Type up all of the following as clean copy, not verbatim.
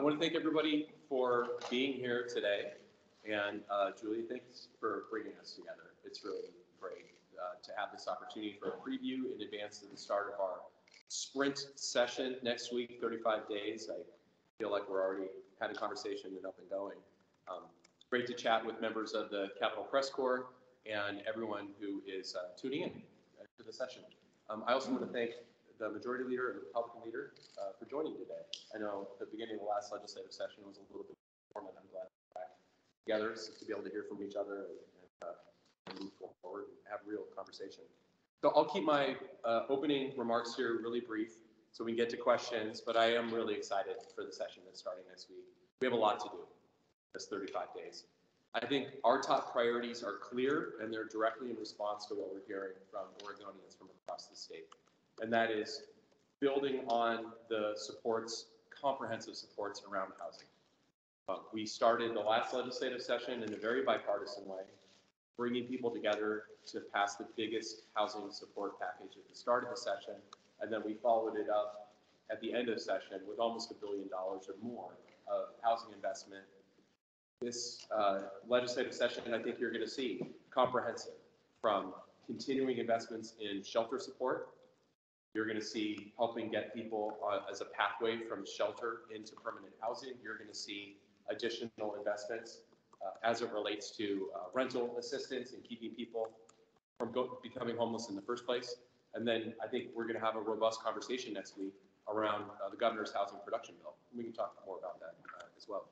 I want to thank everybody for being here today. And Julie, thanks for bringing us together. It's really great to have this opportunity for a preview in advance of the start of our sprint session next week, 35 days. I feel like we're already had a conversation and up and going. Great to chat with members of the Capitol Press Corps and everyone who is tuning in to the session. I also want to thank the Majority Leader and the Republican Leader for joining today. I know the beginning of the last legislative session was a little bit warm, and I'm glad we're back together to be able to hear from each other and move forward and have real conversation. So I'll keep my opening remarks here really brief so we can get to questions, but I am really excited for the session that's starting next week. We have a lot to do this 35 days. I think our top priorities are clear, and they're directly in response to what we're hearing from Oregonians from across the state. And that is building on the supports, comprehensive supports around housing. We started the last legislative session in a very bipartisan way, bringing people together to pass the biggest housing support package at the start of the session, and then we followed it up at the end of the session with almost $1 billion or more of housing investment. This legislative session, I think you're going to see comprehensive, from continuing investments in shelter support. You're going to see helping get people as a pathway from shelter into permanent housing. You're going to see additional investments as it relates to rental assistance and keeping people from becoming homeless in the first place. And then I think we're going to have a robust conversation next week around the governor's housing production bill. We can talk more about that as well.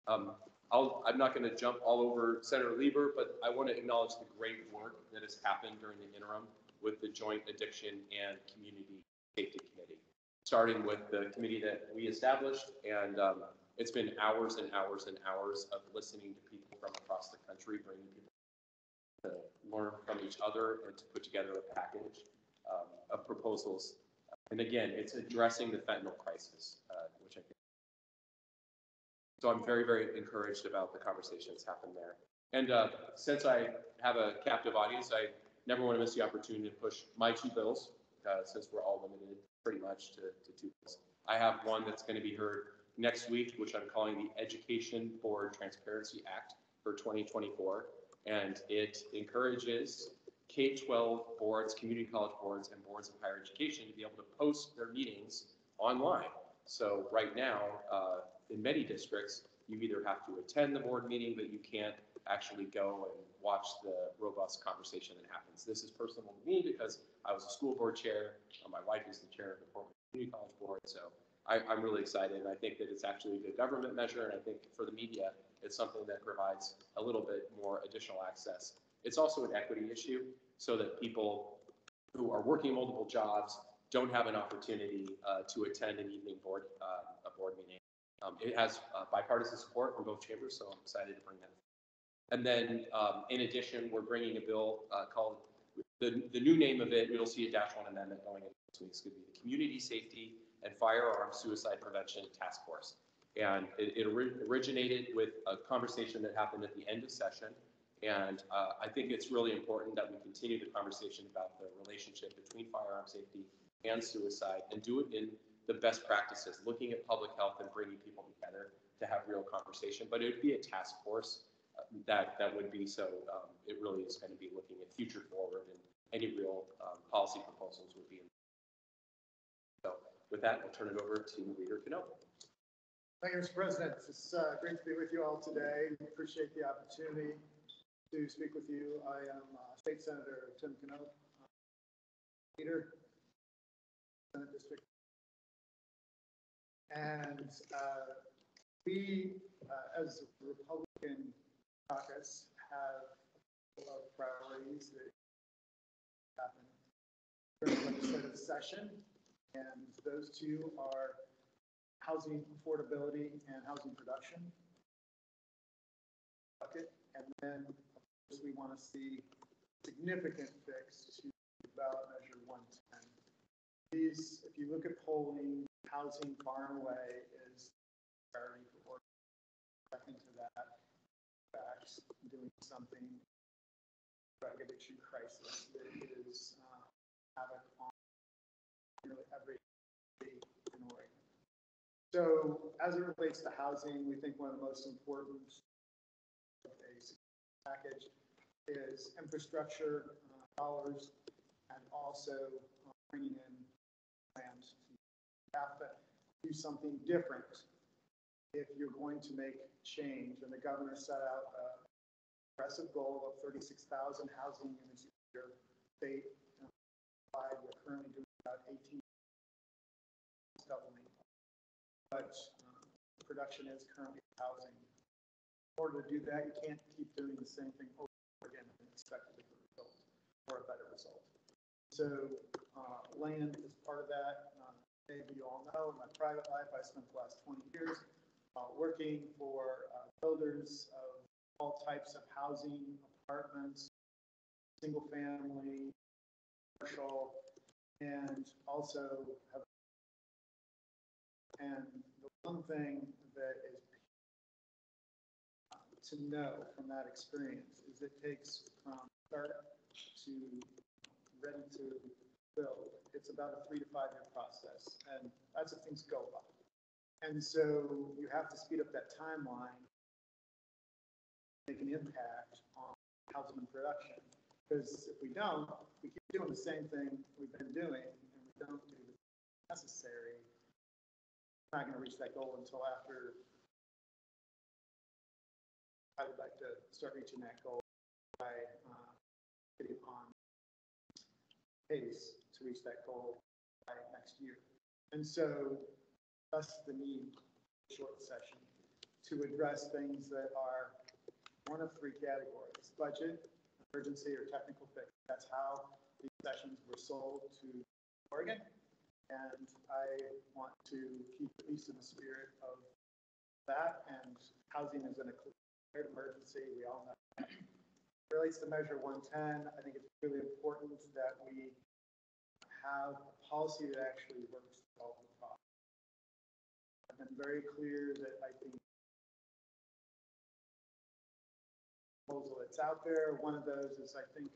I'm not going to jump all over Senator Lieber, but I want to acknowledge the great work that has happened during the interim with the Joint Addiction and Community Safety Committee, starting with the committee that we established. And it's been hours and hours and hours of listening to people from across the country, bringing people to learn from each other and to put together a package of proposals. And again, it's addressing the fentanyl crisis, which I think. So I'm very, very encouraged about the conversation that's happened there. And since I have a captive audience, I never want to miss the opportunity to push my two bills, since we're all limited pretty much to two bills. I have one that's going to be heard next week, which I'm calling the Education Board Transparency Act for 2024. And it encourages K-12 boards, community college boards, and boards of higher education to be able to post their meetings online. So right now, in many districts, you either have to attend the board meeting, but you can't actually go and watch the robust conversation that happens. This is personal to me because I was a school board chair. My wife is the chair of the Portland Community College Board. So I'm really excited. And I think that it's actually a good government measure. And I think for the media, it's something that provides a little bit more additional access. It's also an equity issue so that people who are working multiple jobs don't have an opportunity to attend an evening board meeting. It has bipartisan support from both chambers, so I'm excited to bring that. And then, in addition, we're bringing a bill called, the new name of it, you'll see a -1 amendment going into this week. It's going to be the Community Safety and Firearm Suicide Prevention Task Force. And it originated with a conversation that happened at the end of session. And I think it's really important that we continue the conversation about the relationship between firearm safety and suicide, and do it in the best practices, looking at public health and bringing people together to have real conversation. But it would be a task force that would be, so it really is going to be looking at future forward, and any real policy proposals would be in. So with that, I'll turn it over to Leader Knopp. Thank you, Mr. President. It's great to be with you all today. We appreciate the opportunity to speak with you. I am State Senator Tim Knopp, Leader, Senate District. And we, as the Republican caucus, have a couple of priorities that happen during the legislative session. And those two are housing affordability and housing production. And then, of course, we want to see significant fix to ballot measure 110. These, if you look at polling, housing far and away is priority for Oregon. Into that, facts, doing something drug addiction crisis that is havoc on nearly every state in Oregon. So as it relates to housing, we think one of the most important of a package is infrastructure dollars and also bringing in land. You have to do something different if you're going to make change. And the governor set out a aggressive goal of 36,000 housing units a year. State we're currently doing about 18, doubling. But production is currently housing. In order to do that, you can't keep doing the same thing over again and expect a different result or a better result. So land is part of that. Maybe you all know, in my private life, I spent the last 20 years working for builders of all types of housing, apartments, single family, commercial, and also have. And the one thing that is to know from that experience is it takes from start to ready to build. It's about a 3 to 5 year process, and that's if things go well. And so you have to speed up that timeline, make an impact on housing production. Because if we don't, we keep doing the same thing we've been doing, and we don't do the necessary. We're not going to reach that goal until after. I would like to start reaching that goal by getting on pace to reach that goal by next year. And so thus the need for a short session to address things that are one of 3 categories: budget, emergency, or technical fix. That's how these sessions were sold to Oregon. And I want to keep at least in the spirit of that. And housing is an emergency. We all know. It relates to Measure 110. I think it's really important that we have a policy that actually works to solve the problem. I've been very clear that I think the proposal that's out there, one of those is, I think,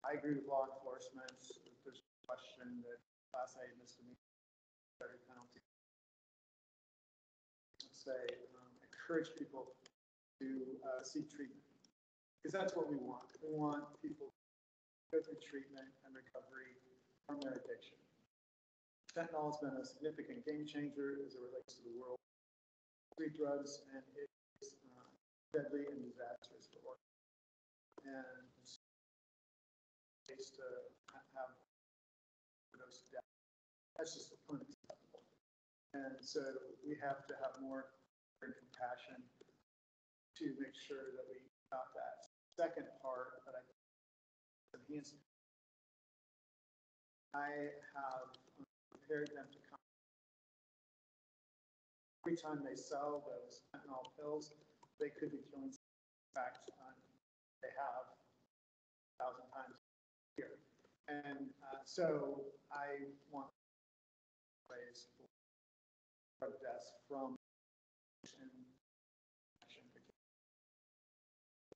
I agree with law enforcement. There's a question that Class A misdemeanor penalty. Say, encourage people to seek treatment, because that's what we want. We want people to go through treatment and recovery from their addiction. Fentanyl has been a significant game changer as it relates to the world. Street drugs, and it is deadly and disastrous for organs. And ways to have those deaths. That's just unacceptable. And so we have to have more compassion to make sure that we stop that. Second part that I enhance. I have prepared them to come. Every time they sell those fentanyl pills, they could be killing. In fact, they have 1,000 times a year. And so I want ways for drug deaths from.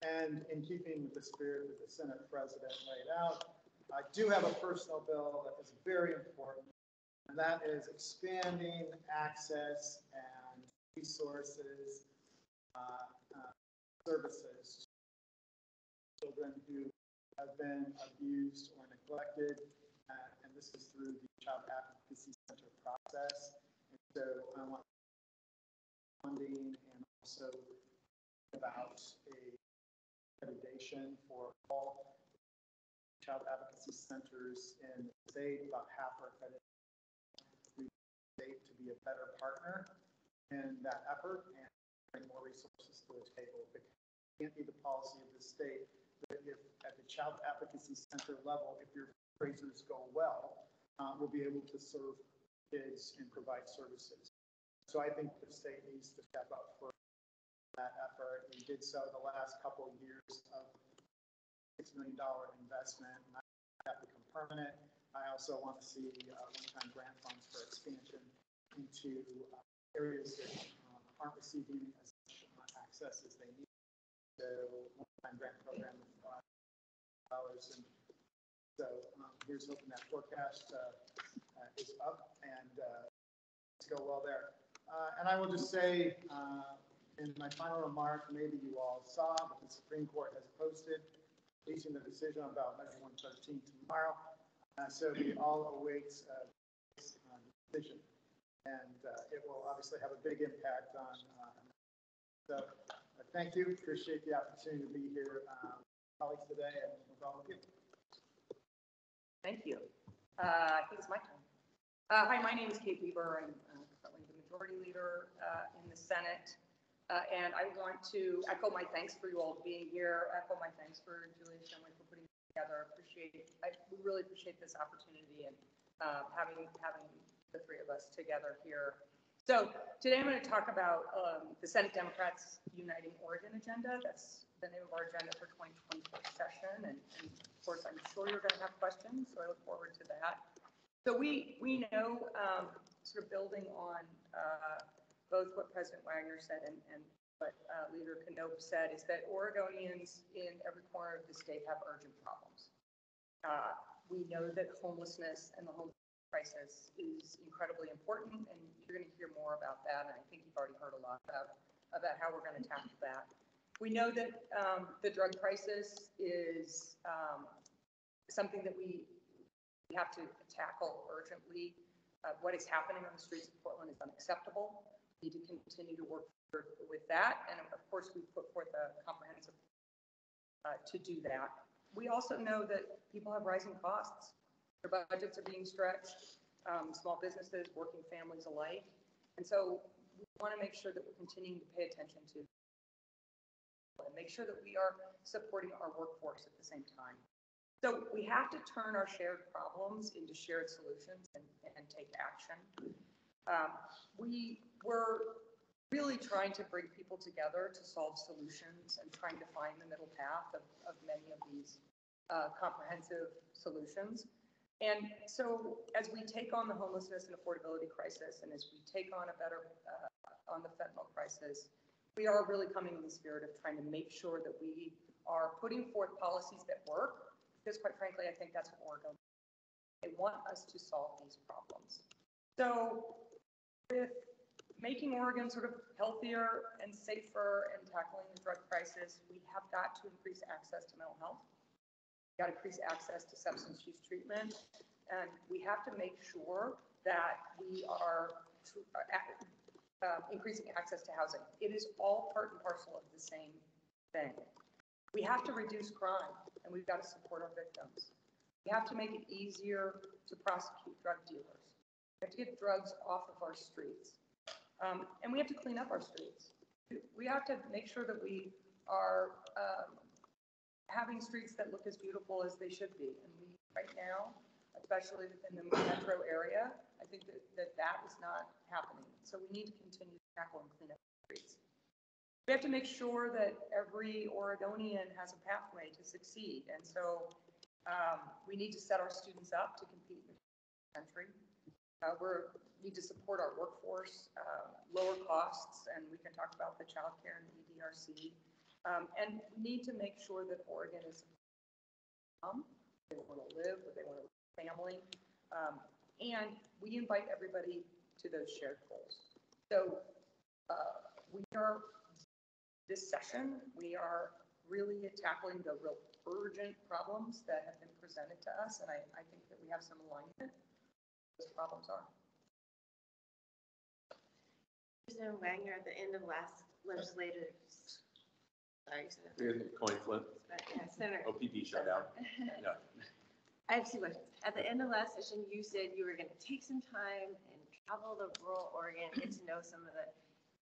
And in keeping with the spirit that the Senate President laid out, I do have a personal bill that is very important, and that is expanding access and resources, services to children who have been abused or neglected, and this is through the Child Advocacy Center process. And so I want funding and also about a accreditation for all child advocacy centers in the state. About half are accredited. We want the state to be a better partner in that effort and bring more resources to the table. It can't be the policy of the state that if at the child advocacy center level, if your fundraisers go well, we'll be able to serve kids and provide services. So I think the state needs to step up for that effort. We did so the last couple of years of $6 million investment, and I have become permanent. I also want to see one-time grant funds for expansion into areas that aren't receiving as much access as they need. So one-time grant program of $5. And so here's hoping that forecast is up and let's go well there. And I will just say, in my final remark, maybe you all saw, but the Supreme Court has posted, releasing the decision about Measure 113 tomorrow. So we all await this decision. And it will obviously have a big impact on. So thank you. Appreciate the opportunity to be here, colleagues, today, and with all of you. Thank you. I think it's my turn. Hi, my name is Kate Lieber. I'm currently the majority leader in the Senate. And I want to echo my thanks for you all being here, echo my thanks for Julie and Shanley for putting it together. We really appreciate this opportunity and having the three of us together here. So today I'm going to talk about the Senate Democrats Uniting Oregon agenda. That's the name of our agenda for 2024 session. And of course, I'm sure you're going to have questions, so I look forward to that. So we know, sort of building on both what President Wagner said and what Lieber Knopp said, is that Oregonians in every corner of the state have urgent problems. We know that homelessness and the homeless crisis is incredibly important, and you're going to hear more about that. And I think you've already heard a lot about how we're going to tackle that. We know that the drug crisis is something that we have to tackle urgently. What is happening on the streets of Portland is unacceptable. We need to continue to work with that, and of course, we put forth a comprehensive to do that. We also know that people have rising costs. Their budgets are being stretched, small businesses, working families alike. And so we want to make sure that we're continuing to pay attention to and make sure that we are supporting our workforce at the same time. So we have to turn our shared problems into shared solutions and take action. We were really trying to bring people together to solve solutions and trying to find the middle path of many of these comprehensive solutions. And so as we take on the homelessness and affordability crisis, and as we take on on the fentanyl crisis, we are really coming in the spirit of trying to make sure that we are putting forth policies that work, because quite frankly, I think that's what Oregon, they want us to solve these problems. So with making Oregon sort of healthier and safer and tackling the drug crisis, we have got to increase access to mental health. Got to increase access to substance use treatment, and we have to make sure that we are increasing access to housing. It is all part and parcel of the same thing. We have to reduce crime, and we've got to support our victims. We have to make it easier to prosecute drug dealers. We have to get drugs off of our streets, and we have to clean up our streets. We have to make sure that we are having streets that look as beautiful as they should be. And we, right now, especially within the metro area, I think that is not happening. So we need to continue to tackle and clean up streets. We have to make sure that every Oregonian has a pathway to succeed. And so we need to set our students up to compete in the country. We need to support our workforce, lower costs, and we can talk about the child care and the EDRC. And we need to make sure that Oregon is they want to live, but they want to live family. And we invite everybody to those shared goals. So this session, we are really tackling the real urgent problems that have been presented to us. And I think that we have some alignment. Those problems are. President Wagner, at the end of last legislative, Coin flip. Yeah, Senator. OPP shut down. No. I have two questions. At the end of last session, you said you were going to take some time and travel to rural Oregon, get to know some of the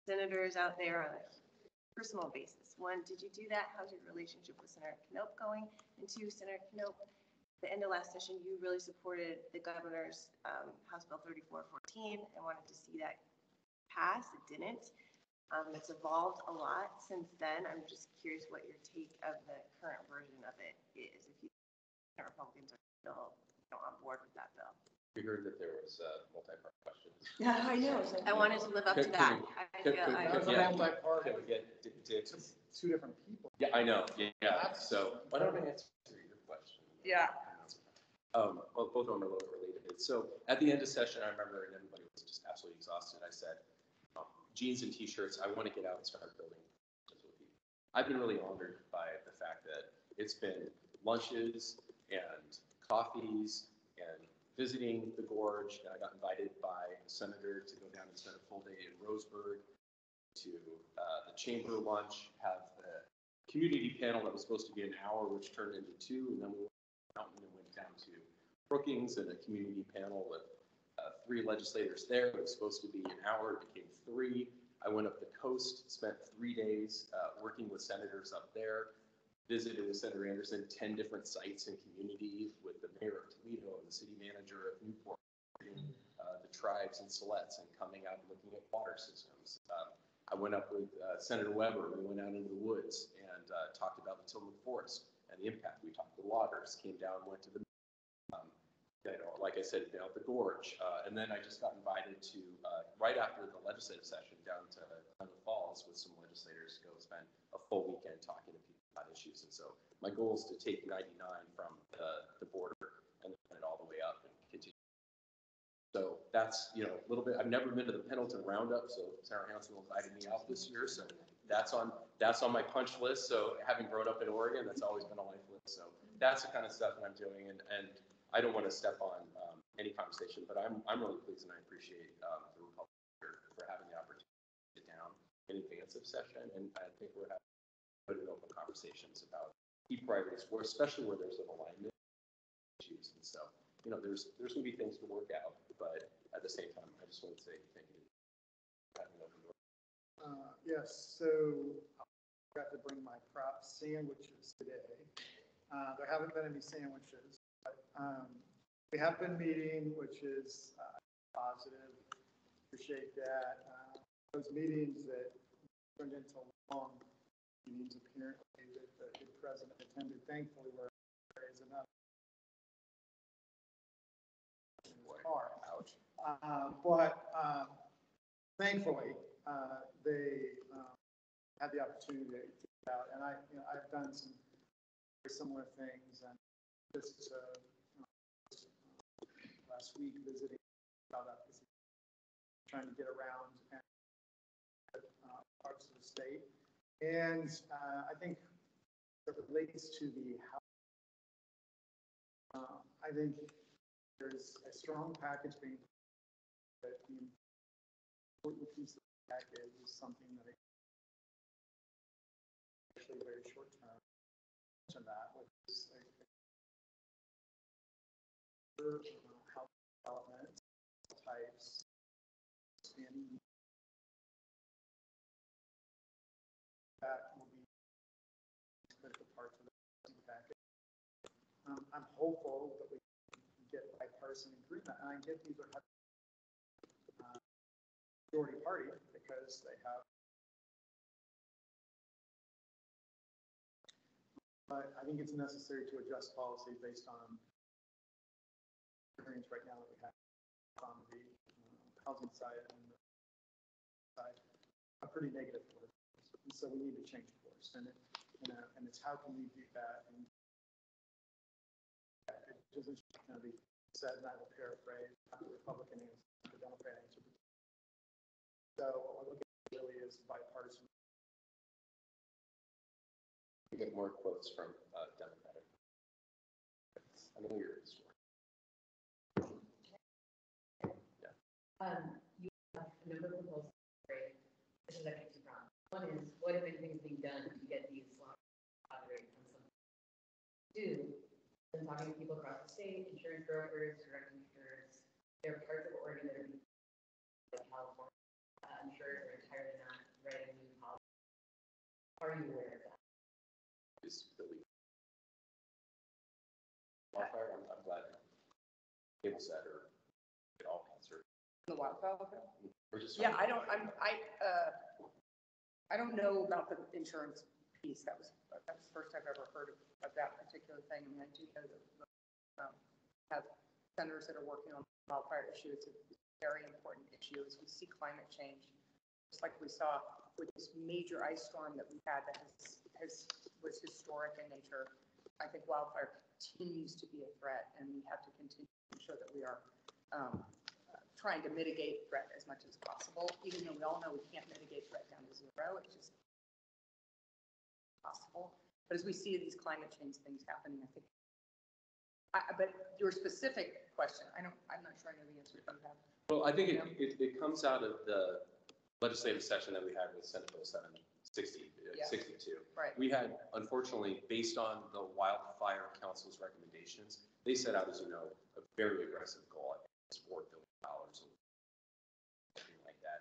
senators out there on a personal basis. One, did you do that? How's your relationship with Senator Knopp going? And two, Senator Knopp, at the end of last session, you really supported the governor's House Bill 3414 and wanted to see that pass. It didn't. It's evolved a lot since then. I'm just curious what your take of the current version of it is, if you Republicans are still on board with that bill. We heard that there was multi-part questions. Yeah, I know. I wanted to live up to that. Can we get two different people. Yeah, I know. Yeah. So why don't I answer your question? Yeah. Well, both of them are a little related. So at the end of session, I remember, and everybody was just absolutely exhausted. I said, jeans and t-shirts. I want to get out and start building with people. I've been really honored by the fact that it's been lunches and coffees and visiting the gorge. And I got invited by a senator to go down and spend a full day in Roseburg, to the chamber lunch, have the community panel that was supposed to be an hour, which turned into 2, and then we went out and went down to Brookings and a community panel with 3 legislators there. It was supposed to be an hour, it became 3. I went up the coast, spent 3 days working with senators up there, visited with Senator Anderson 10 different sites and communities with the mayor of Toledo and the city manager of Newport, the tribes and Siletz, and coming out and looking at water systems. I went up with Senator Weber. We went out into the woods and talked about the Tillman Forest and the impact. We talked to loggers, came down, went to the, like I said, down at the gorge. And then I just got invited to, right after the legislative session, down to Clement Falls with some legislators to go spend a full weekend talking to people about issues. And so my goal is to take 99 from the border and then it all the way up and continue. So that's, a little bit, I've never been to the Pendleton Roundup, so Sarah Hansel invited me out this year. So that's on my punch list. So having grown up in Oregon, that's always been a life list. So that's the kind of stuff that I'm doing. And I don't want to step on any conversation, but I'm really pleased and I appreciate the Republic for having the opportunity to sit down in advance of session. And I think we're having good and open conversations about key priorities, especially where there's an alignment issues. And so, there's going to be things to work out, but at the same time, I just want to say thank you for having open door. Yes, so I got to bring my prop sandwiches today. There haven't been any sandwiches, but we have been meeting, which is positive. Appreciate that. Those meetings that turned into long meetings apparently that the president attended, thankfully, were is enough. Ouch. But thankfully, they had the opportunity to get out, and I've done some very similar things, and just last week visiting trying to get around and parts of the state, and I think it relates to the house. I think there's a strong package being, that the important piece of the package is something that actually very short term to that, which is house development types and that will be critical parts of the package. I'm hopeful that we get bipartisan agreement, and I get these are majority party because they have, but I think it's necessary to adjust policy based on experience right now that we have on the housing side and the side, a pretty negative course. And so we need to change course, and it's how can we do that? And it doesn't kind of be said, and I will paraphrase, not the Republican answer, the Democrat answer. So what we're looking at really is bipartisan. We get more quotes from Democratic. I know your story. Yeah. You have a number of proposals. Great. This is actually 2 problems. One is, what if anything is being done to get these laws operating from something? 2, been talking to people across the state, insurance brokers, direct insurers. There are parts of Oregon that are being like California. Insurers are entirely not writing new policy. Are you aware of that? Is Billy wildfire? I'm glad people said or it all answered. The wildfire? We're just Yeah, I don't know about the insurance piece. That's the first I've ever heard of that particular thing. I mean, I do know that have senators that are working on the wildfire issue. It's a very important issue as we see climate change. Just like we saw with this major ice storm that we had that was historic in nature. I think wildfire continues to be a threat, and we have to continue to ensure that we are trying to mitigate threat as much as possible, even though we all know we can't mitigate threat down to zero. It's just possible. But as we see these climate change things happening, I think. But your specific question, I'm not sure I know the answer that you have. Well, I think it comes out of the legislative session that we had with Senate Bill 760, Yeah. 62. Right. We had, unfortunately, based on the Wildfire Council's recommendations, they set out, as you know, a very aggressive goal. I think it's $4 billion or something like that.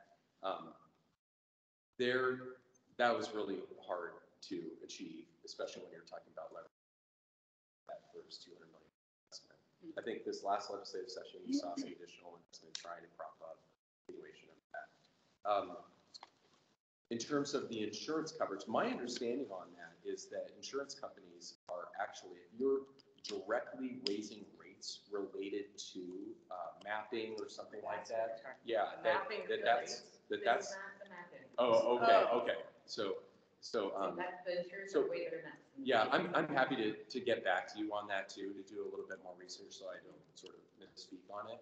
That was really hard to achieve, especially when you're talking about leverage that first $200 million investment. I think this last legislative session, you saw some additional investment trying to prop up the continuation of that. In terms of the insurance coverage, my understanding on that is that insurance companies are actually, if you're directly raising rates related to mapping or something like that, yeah, that's. Oh, okay. So That's the insurance so- way better than that. yeah, I'm happy to get back to you on that too, to do a little bit more research so I don't sort of misspeak on it.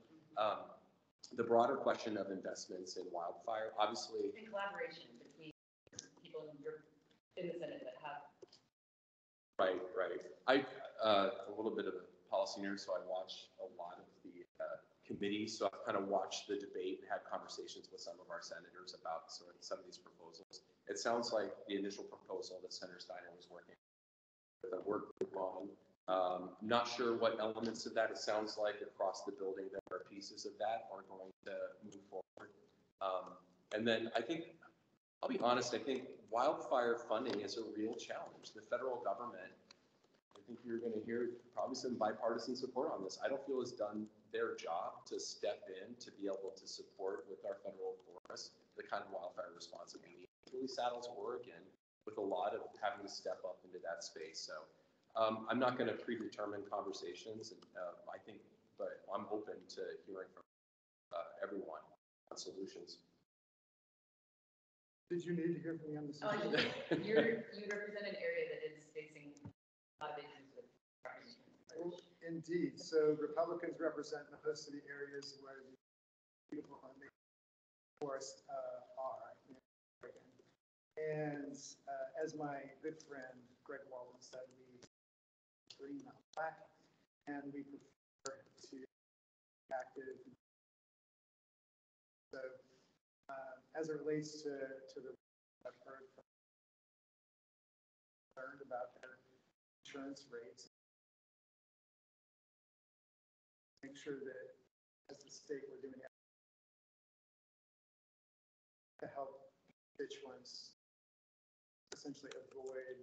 The broader question of investments in wildfire, obviously. In collaboration between people in the Senate that have. Right. I, a little bit of a policy nerd, so I watch a lot of the committees. So I've kind of watched the debate and had conversations with some of our senators about some of these proposals. It sounds like the initial proposal that Senator Steiner was working with a work group on. Not sure what elements of that it sounds like across the building that are pieces of that are going to move forward. And then I think, I'll be honest, I think wildfire funding is a real challenge. The federal government, I think you're going to hear probably some bipartisan support on this. I don't feel has done their job to step in to be able to support with our federal forests the kind of wildfire response that we need. It really saddles Oregon with a lot of having to step up into that space. So I'm not going to predetermine conversations, and I think, but I'm open to hearing from everyone on solutions. Did you need to hear from me on this? You represent an area that is facing a lot of issues with property insurance. Indeed. So Republicans represent most of the areas where the beautiful and forests are. And as my good friend Greg Walden said, we green, not black, and we prefer to be active. So as it relates to the, I've heard from concerned about their insurance rates. Make sure that as the state we're doing it to help constituents essentially avoid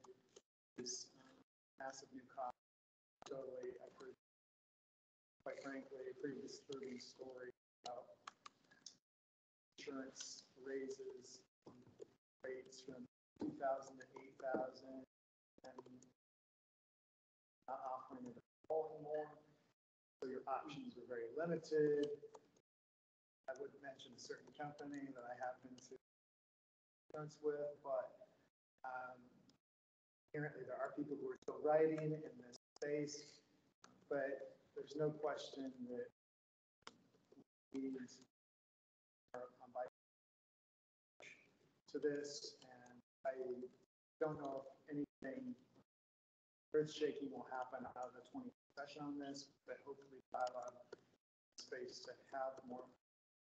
this massive new cost. Totally, I've heard, quite frankly, a pretty disturbing story about insurance raises rates from 2,000 to 8,000 and not offering it at all anymore. So your options are very limited. I wouldn't mention a certain company that I happen to insurance with, but apparently there are people who are still writing in this space, but there's no question that we are on by to this, and I don't know if anything earth-shaking will happen out of the 20th session on this, but hopefully dialogue space to have more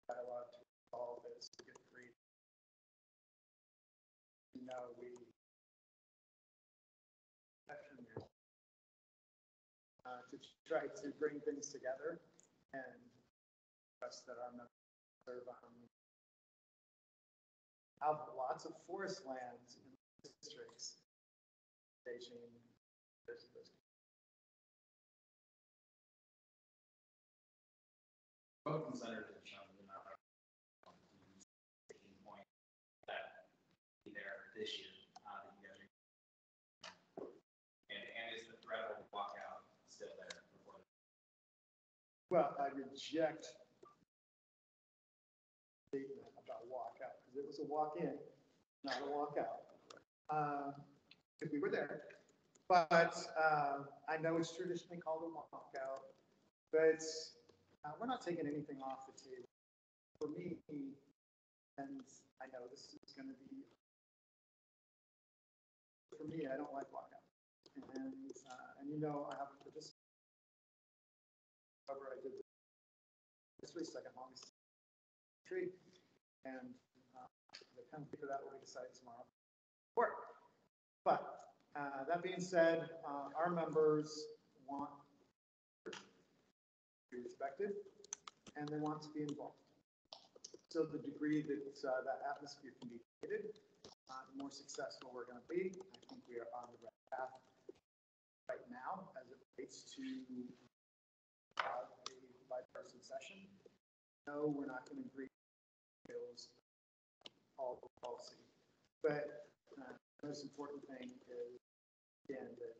dialogue to resolve this to get free. You know, we to try to bring things together and trust that our members serve on have lots of forest lands in districts. Beijing, Both senators have shown they're not taking point that be there this year. That you guys are, and is the threat of walkout still there before? well, I reject statement about walkout because it was a walk-in, not a walkout. Because we were there, but I know it's traditionally called a walkout, but we're not taking anything off the table. for me, and I know this is going to be, for me, I don't like walkout. And you know, I haven't participated. However, I did this second longest tree, and the penalty for that will be decided tomorrow. But that being said, our members want to be respected, and they want to be involved. So the degree that that atmosphere can be created, the more successful we're going to be. I think we are on the right path right now as it relates to a bipartisan session. No, we're not going to agree on all the policy, but the most important thing is, again, that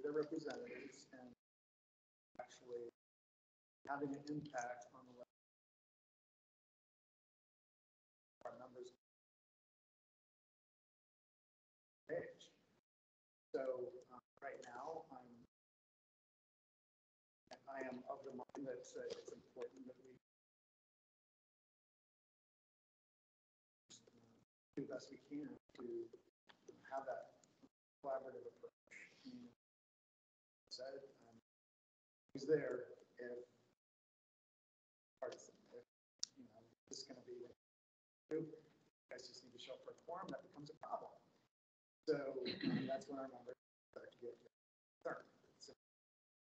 they're representatives and actually having an impact on the our numbers page. So right now, I am of the mind that it's important that we do the best we can to have that collaborative approach. And said, who's there if partisan, if you know this is going to be what you do, you guys just need to show up for a quorum, that becomes a problem. So that's when our numbers start to get concerned. So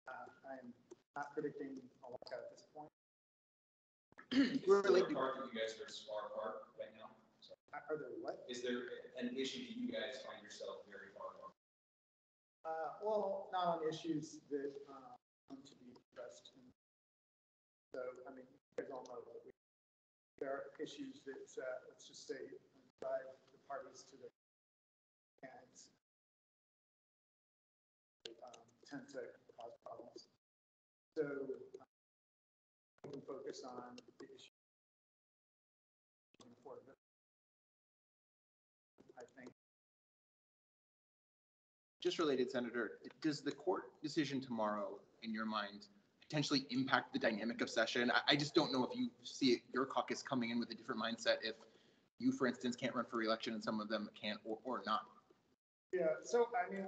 I'm not predicting a lockout at this point. We're really part of you guys are far apart right now. So are there what? Is there an issue that you guys find yourself very far apart? Well, not on issues that want to be addressed. So, I mean, you guys all know that there are issues that, let's just say, drive the parties to the and tend to cause problems. So, we can focus on the issue. I think. Just related, Senator, does the court decision tomorrow, in your mind, potentially impact the dynamic of session? I just don't know if you see your caucus coming in with a different mindset if you, for instance, can't run for re-election and some of them can't or not. Yeah, so, I mean,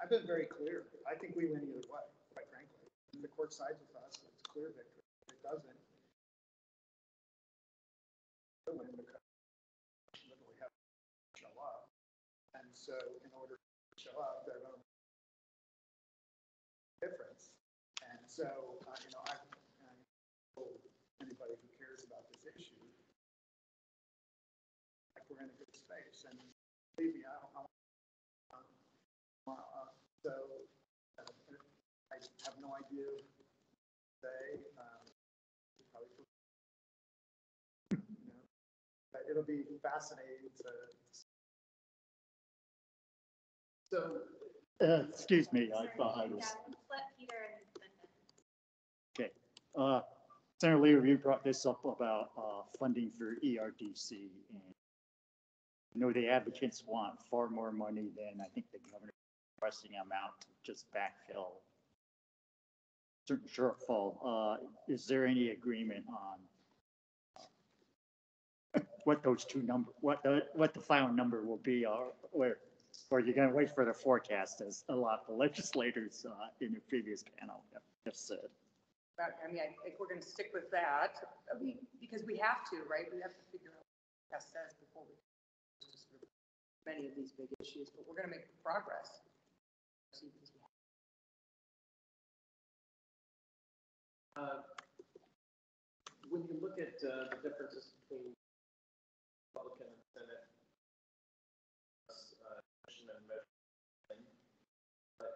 I've been very clear. I think we win either way, quite frankly. And the court sides with us, it's clear victory. If it doesn't, they'll win because they literally have to show up. And so, in order to show up, they're going to difference. And so, you know, I told anybody who cares about this issue, like we're in a good space. And believe me, so I have no idea what to say. Probably, you know, but it'll be fascinating to. So. Excuse me, I thought I was. Let Peter and Okay. Senator Lieber, you brought this up about funding for ERDC. And I know the advocates want far more money than I think the governor requesting amount to just backfill certain shortfall. Is there any agreement on what those two numbers, what the final number will be, or you're going to wait for the forecast, as a lot of the legislators in the previous panel have said? I mean, I think we're going to stick with that. I mean, because we have to, right? We have to figure out what that says before we many of these big issues, but we're going to make progress. When you look at the differences between Republican and Senate,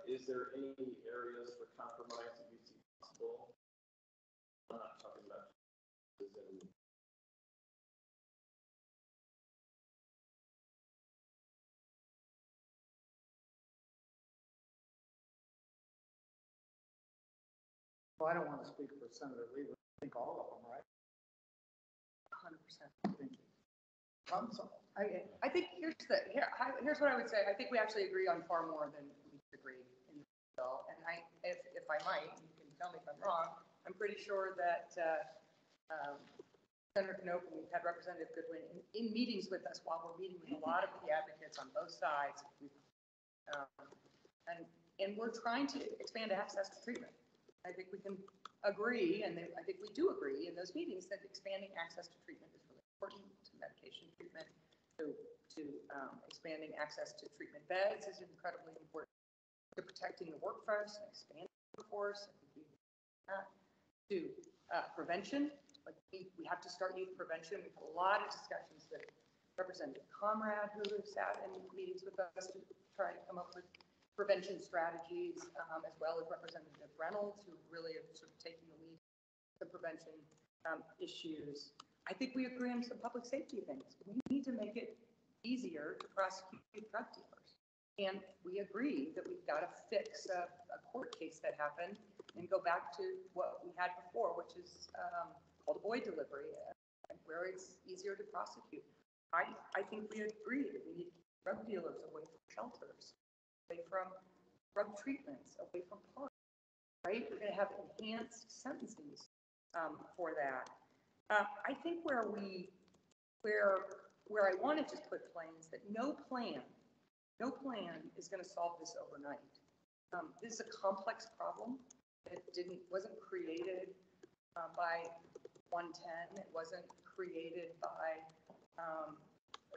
is there any areas for compromise that you see possible? I'm not talking about Well, I don't want to speak for Senator Lieber. I think all of them, right? 100%. Problem solved. I think here's what I would say. I think we actually agree on far more than we agree in the bill. And if I might, you can tell me if I'm wrong. I I'm pretty sure that Senator Knopp, and we've had Representative Goodwin in meetings with us while we're meeting with a lot of the advocates on both sides. And we're trying to expand access to treatment. I think we can agree, and I think we do agree in those meetings, that expanding access to treatment is really important, to medication treatment, to expanding access to treatment beds is incredibly important, to protecting the workforce and expanding the workforce, to prevention. Like we have to start youth prevention. We've had a lot of discussions with Representative Comrade, who have sat in meetings with us to try to come up with prevention strategies, as well as Representative Reynolds, who really have sort of taken the lead in the prevention issues. I think we agree on some public safety things. We need to make it easier to prosecute drug dealers. And we agree that we've got to fix a court case that happened and go back to what we had before, which is called avoid delivery, where it's easier to prosecute. I think we agree that we need drug dealers away from shelters, away from drug treatments, away from parks, right? We're going to have enhanced sentencing for that. I think where I want to just put plain is that no plan is going to solve this overnight. This is a complex problem that wasn't created by 110. It wasn't created by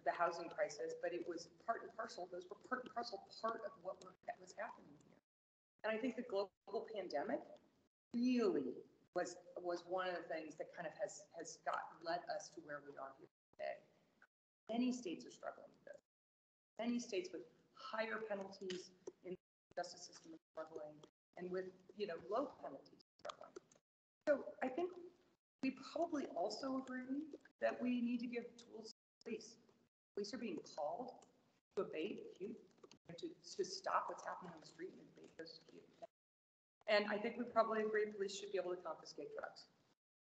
the housing crisis, but it was part and parcel. Those were part and parcel part of what was happening here. And I think the global pandemic really was one of the things that kind of has led us to where we are here today. Many states are struggling with this. Many states with higher penalties in the justice system are struggling, and with low penalties struggling. So I think we probably also agree that we need to give tools to police. Police are being called to abate acute, to stop what's happening on the street and abate those acute. And I think we probably agree police should be able to confiscate drugs.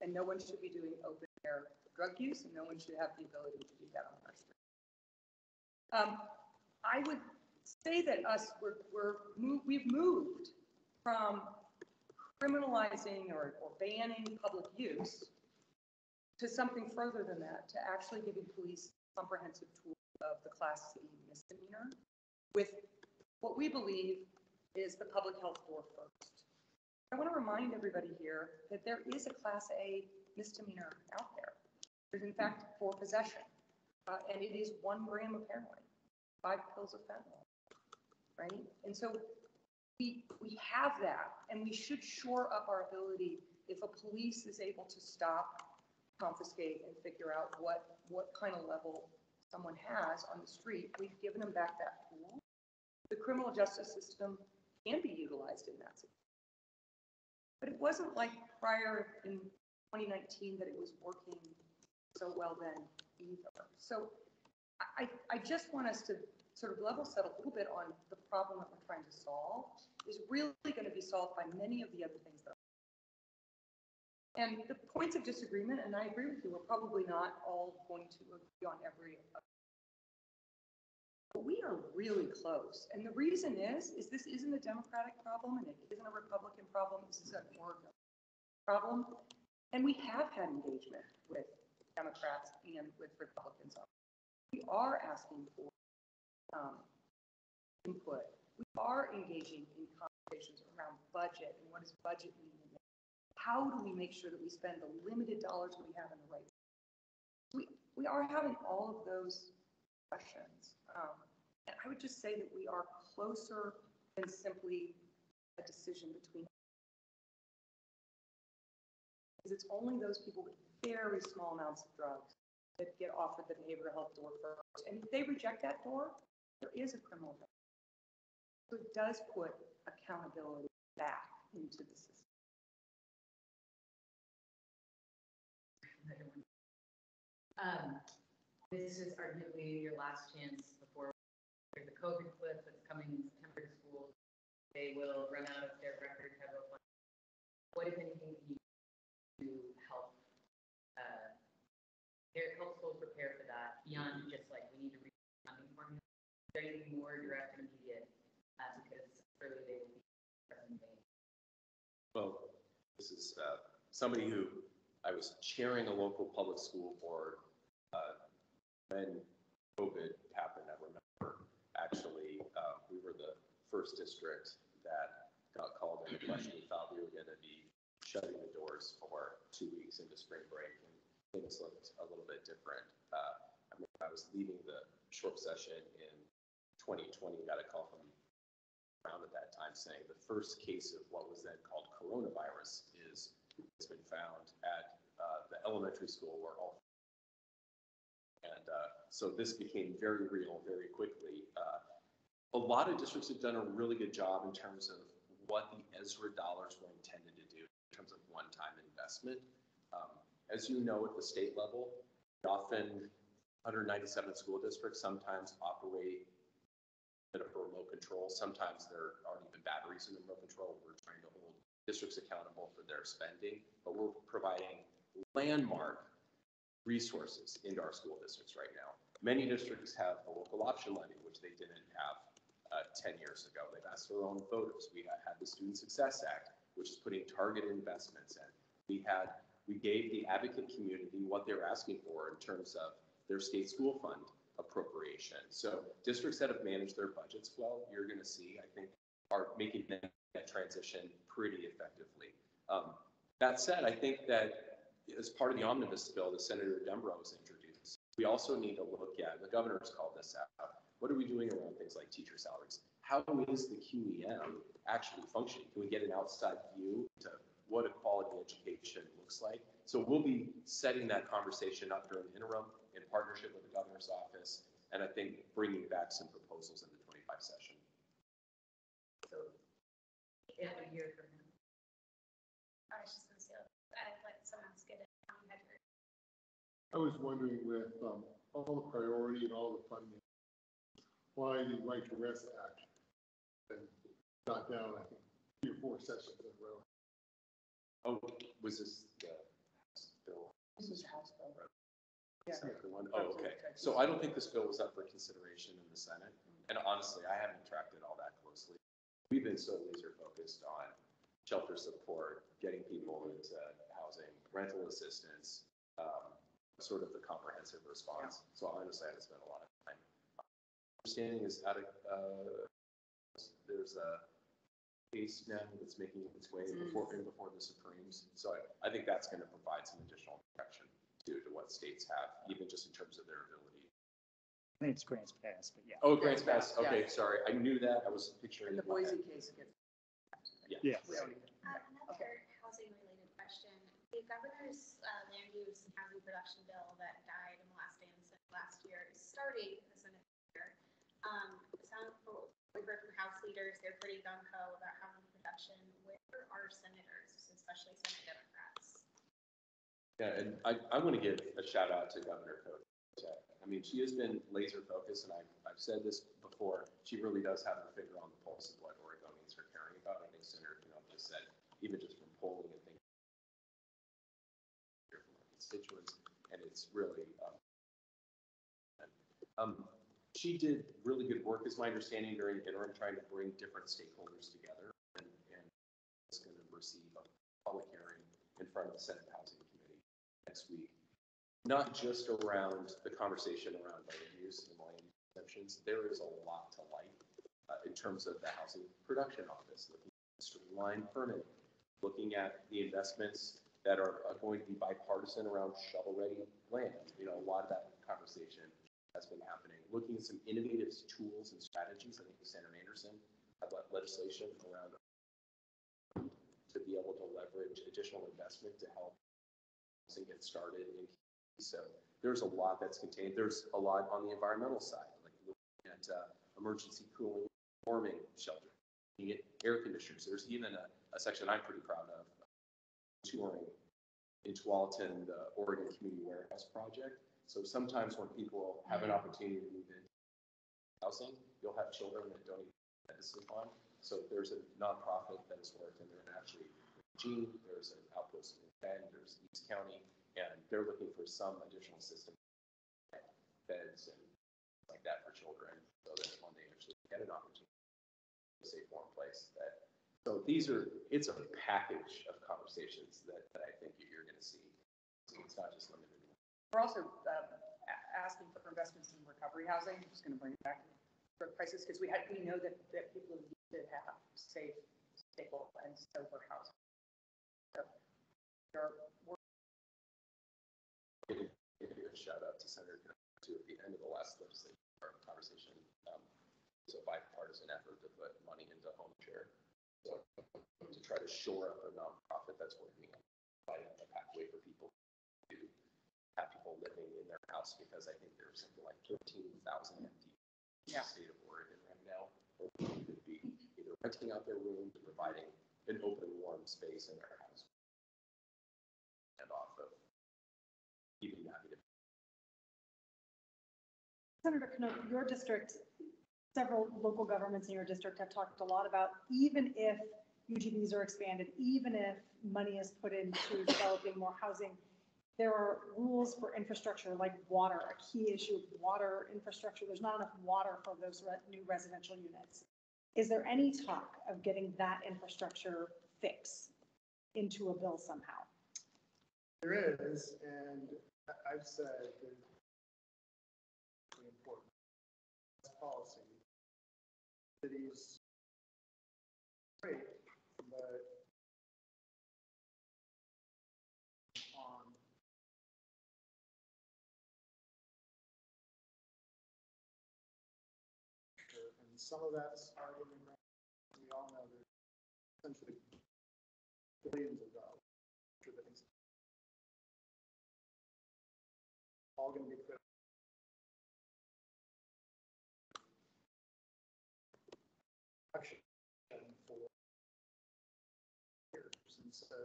And no one should be doing open air drug use, and no one should have the ability to do that on our street. I would say that we've moved from criminalizing or banning public use to something further than that, to actually giving police comprehensive tools of the Class C misdemeanor with what we believe is the public health door first. I want to remind everybody here that there is a Class A misdemeanor out there. There's in fact for possession, and it is 1 gram of heroin, 5 pills of fentanyl, right? And so we have that, and we should shore up our ability if a police is able to stop, confiscate, and figure out what kind of level someone has on the street. We've given them back that tool. The criminal justice system can be utilized in that situation. But it wasn't like prior in 2019 that it was working so well then either. So I just want us to sort of level set a little bit on the problem that we're trying to solve is really going to be solved by many of the other things that and the points of disagreement, and I agree with you, we're probably not all going to agree on every, but we are really close. And the reason is this isn't a Democratic problem, and it isn't a Republican problem. This is an Oregon problem. And we have had engagement with Democrats and with Republicans. We are asking for input. We are engaging in conversations around budget and what does budget mean. How do we make sure that we spend the limited dollars that we have in the right way? We are having all of those questions. And I would just say that we are closer than simply a decision between. Because it's only those people with very small amounts of drugs that get offered the behavioral health door first. And if they reject that door, there is a criminal justice. So it does put accountability back into the system. This is arguably your last chance before the COVID cliff that's coming in September to schools. They will run out of their record federal funds. What, if anything, can you do to help schools prepare for that beyond just like we need to reach funding formula? Is there anything more direct and immediate because clearly they will be present? Well, this is somebody who, I was chairing a local public school board when COVID happened. I remember actually, we were the first district that got called into question. We thought we were going to be shutting the doors for 2 weeks into spring break, and things looked a little bit different. I remember I was leaving the short session in 2020, got a call from around at that time saying the first case of what was then called coronavirus has been found at the elementary school where all. And so this became very real very quickly. A lot of districts have done a really good job in terms of what the ESRA dollars were intended to do in terms of one-time investment. As you know, at the state level, often 197 school districts sometimes operate at a remote control. Sometimes there aren't even batteries in the remote control. We're trying to hold districts accountable for their spending, but we're providing landmark resources into our school districts right now. Many districts have a local option levy, which they didn't have 10 years ago. They've asked for their own voters. We had the Student Success Act, which is putting targeted investments in. We gave the advocate community what they were asking for in terms of their state school fund appropriation. So districts that have managed their budgets well, you're going to see, I think, are making that transition pretty effectively. That said, I think that as part of the omnibus bill that Senator Dembrow has introduced, we also need to look at, the governor's called this out, what are we doing around things like teacher salaries? How is the QEM actually functioning? Can we get an outside view to what a quality education looks like? So we'll be setting that conversation up during the interim in partnership with the governor's office, and I think bringing back some proposals in the 25 session. So, yeah, a year from now. I was just going to say, I'd let someone else get it. I was wondering with all the priority and all the funding, why the Right to Rest Act and got down, I think, 3 or 4 sessions in a row. Oh, was this the House bill? This is House bill. Is that the one? Oh, okay. So I don't think this bill was up for consideration in the Senate. And honestly, I haven't tracked it all that closely. We've been so laser focused on shelter support, getting people into housing, rental assistance, sort of the comprehensive response. So honestly, I haven't spent a lot of time. Understanding is out of, there's a case now that's making its way before the Supremes. So I think that's going to provide some additional protection to what states have, even just in terms of their ability. I think it's grants pass, but yeah. Oh, grants pass. Yeah. Okay, sorry. I knew that. I was picturing. In the it in my Boise head. case, it gets. Yeah. Yes. Another housing-related question. The governor's land use and housing production bill that died in the last day in the Senate last year is starting in the Senate this year. We heard from House leaders, they're pretty gung-ho about housing production. Where are senators, especially Senate Democrats? Yeah, and I want to give a shout out to Governor Cote. I mean, she has been laser focused, and I've said this before, she really does have her finger on the pulse of what Oregonians are caring about. I think Senator Knopp just said, even just from polling and things from our constituents, and it's really, she did really good work, is my understanding, during the interim, trying to bring different stakeholders together, and it's going to receive a public hearing in front of the Senate Housing Committee next week. Not just around the conversation around land use and land use exemptions. There is a lot to like in terms of the Housing Production Office, looking at streamlined permitting, looking at the investments that are going to be bipartisan around shovel-ready land. You know, a lot of that conversation has been happening. Looking at some innovative tools and strategies. I think Senator Anderson had legislation around to be able to leverage additional investment to help get started in. So there's a lot that's contained. There's a lot on the environmental side, like looking at emergency cooling, warming shelter, looking at air conditioners. There's even a section I'm pretty proud of, touring in Tualatin, the Oregon Community Warehouse Project. So sometimes when people have an opportunity to move into housing, you'll have children that don't even have medicine on. So there's a nonprofit that has worked in there, and actually, Gene, there's an outpost in Bend, there's East County, and they're looking for some additional system, beds and like that for children, so that when they actually get an opportunity, a safe, warm place, that So it's a package of conversations that I think you're going to see. So it's not just limited. We're also asking for investments in recovery housing. I'm just going to bring it back for prices because we know that people need to have safe, stable, and sober housing. So we're give a shout out to Senator Knopp too at the end of the last legislative conversation. It's a bipartisan effort to put money into home share. So to try to shore up a nonprofit that's working on providing a pathway for people to have people living in their house, because I think there's something like 13,000 empty in the state of Oregon right now, or people could be either renting out their rooms or providing an open, warm space in their house. And off of even happy to. Senator Knopp, your district, several local governments in your district have talked a lot about, even if UGBs are expanded, even if money is put into developing more housing, there are rules for infrastructure like water, a key issue of water infrastructure. There's not enough water for those new residential units. Is there any talk of getting that infrastructure fix into a bill somehow? There is, and I've said that it's important policy. Cities, great, but on and some of that's already in the ground. We all know there's essentially billions of dollars that is all going to be put action for years, and so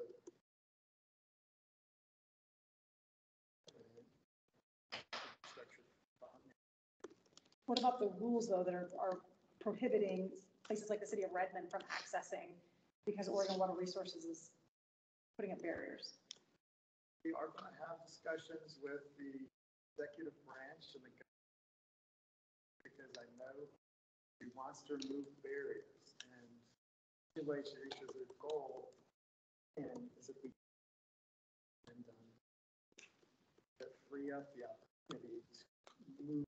What about the rules, though, that are prohibiting places like the city of Redmond from accessing because Oregon Water Resources is putting up barriers? we are going to have discussions with the executive branch and the government, because I know he wants to remove barriers, and the way she reaches her goal and is if we can free up the opportunity to move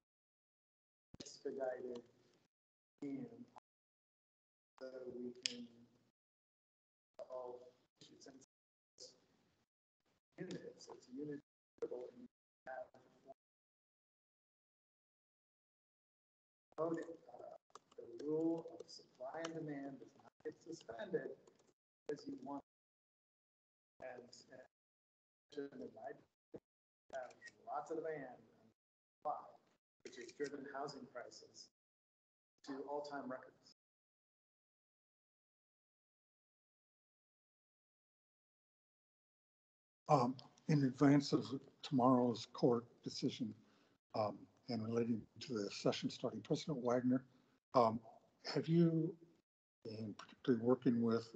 expedited and so we can solve issues. And units, it's unit level, and you have the rule of supply and demand does not get suspended as you want. And I have lots of demand and supply, which has driven housing prices to all-time records. In advance of tomorrow's court decision and relating to the session starting, President Wagner, have you, in particularly working with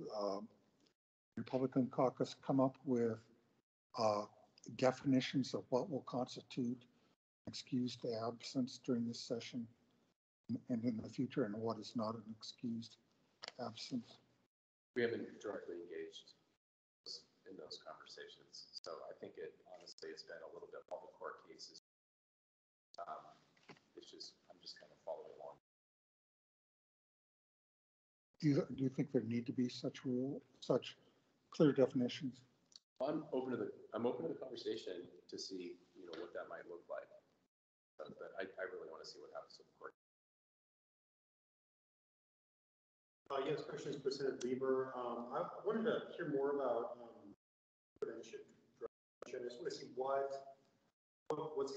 Republican caucus, come up with definitions of what will constitute excused absence during this session and in the future, and what is not an excused absence? We haven't directly engaged in those conversations, so I think honestly it's been a little bit all the court cases. I'm just kind of following along. Do you think there need to be such clear definitions? I'm open to the conversation to see, what that might look like. But I really want to see what happens with the court. Yes, question is President Lieber. I wanted to hear more about prevention. I just want to see what's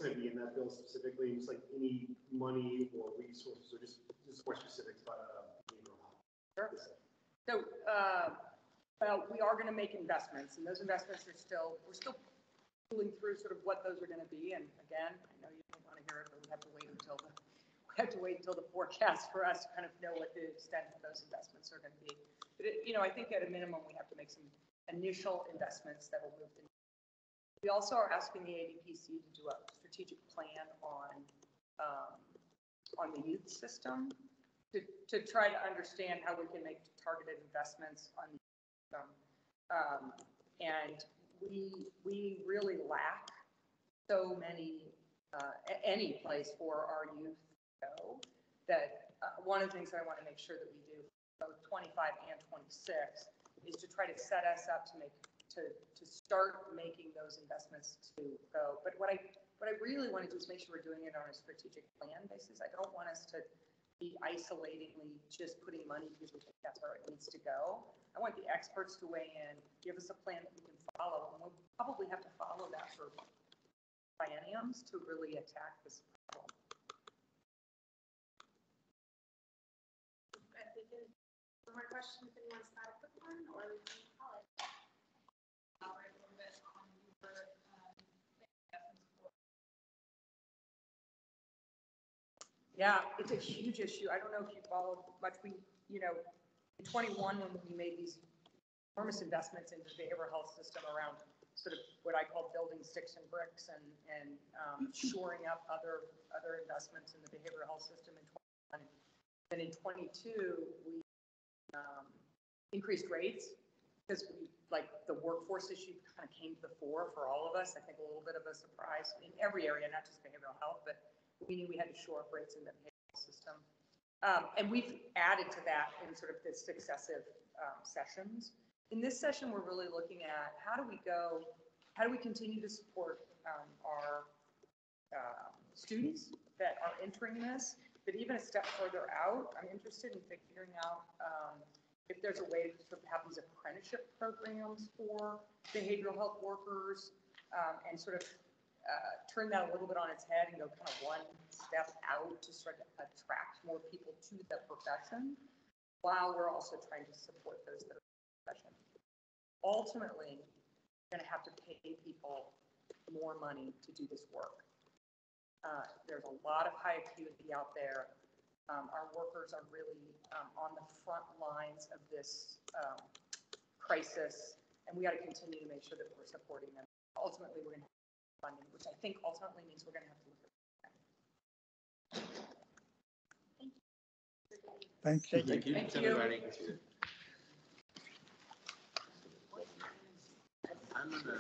going to be in that bill specifically. It's like any money or resources, or just more specifics about Lieber. Sure. So, we are going to make investments, and those investments we're still pulling through sort of what those are going to be. And again, I know you don't want to hear it, but we have to wait until the forecast for us to kind of know what the extent of those investments are going to be. But I think at a minimum we have to make some initial investments that will move the. We also are asking the ADPC to do a strategic plan on the youth system. to try to understand how we can make targeted investments on the system. And we really lack so many, any place for our youth to go, that one of the things that I want to make sure that we do, both 25 and 26, is to try to set us up to start making those investments to go. But what I really want to do is make sure we're doing it on a strategic plan basis. I don't want us to be isolatingly just putting money because we think that's where it needs to go. I want the experts to weigh in, give us a plan that we can follow, and we'll probably have to follow that for bienniums to really attack this problem. One more question, if anyone wants to add a quick one, or we can call it. Elaborate a little bit on your Yeah, it's a huge issue. I don't know if you followed much. We, in 21, when we made these enormous investments into the behavioral health system around sort of what I call building sticks and bricks and shoring up other investments in the behavioral health system in 21. Then in 22, we increased rates because the workforce issue kind of came to the fore for all of us. I think a little bit of a surprise in every area, not just behavioral health, but we knew we had to shore up rates in the behavioral system. And we've added to that in sort of the successive sessions. In this session, we're really looking at how do we continue to support our students that are entering this, but even a step further out, I'm interested in figuring out if there's a way to have these apprenticeship programs for behavioral health workers and sort of turn that a little bit on its head and go kind of one step out to start to attract more people to the profession while we're also trying to support those that are in the profession. Ultimately, we're going to have to pay people more money to do this work. There's a lot of high acuity out there. Our workers are really on the front lines of this crisis, and we got to continue to make sure that we're supporting them. Ultimately, we're going to have funding, which I think ultimately means we're going to have to look at that. Thank you. Thank you, Thank you. everybody. I'm gonna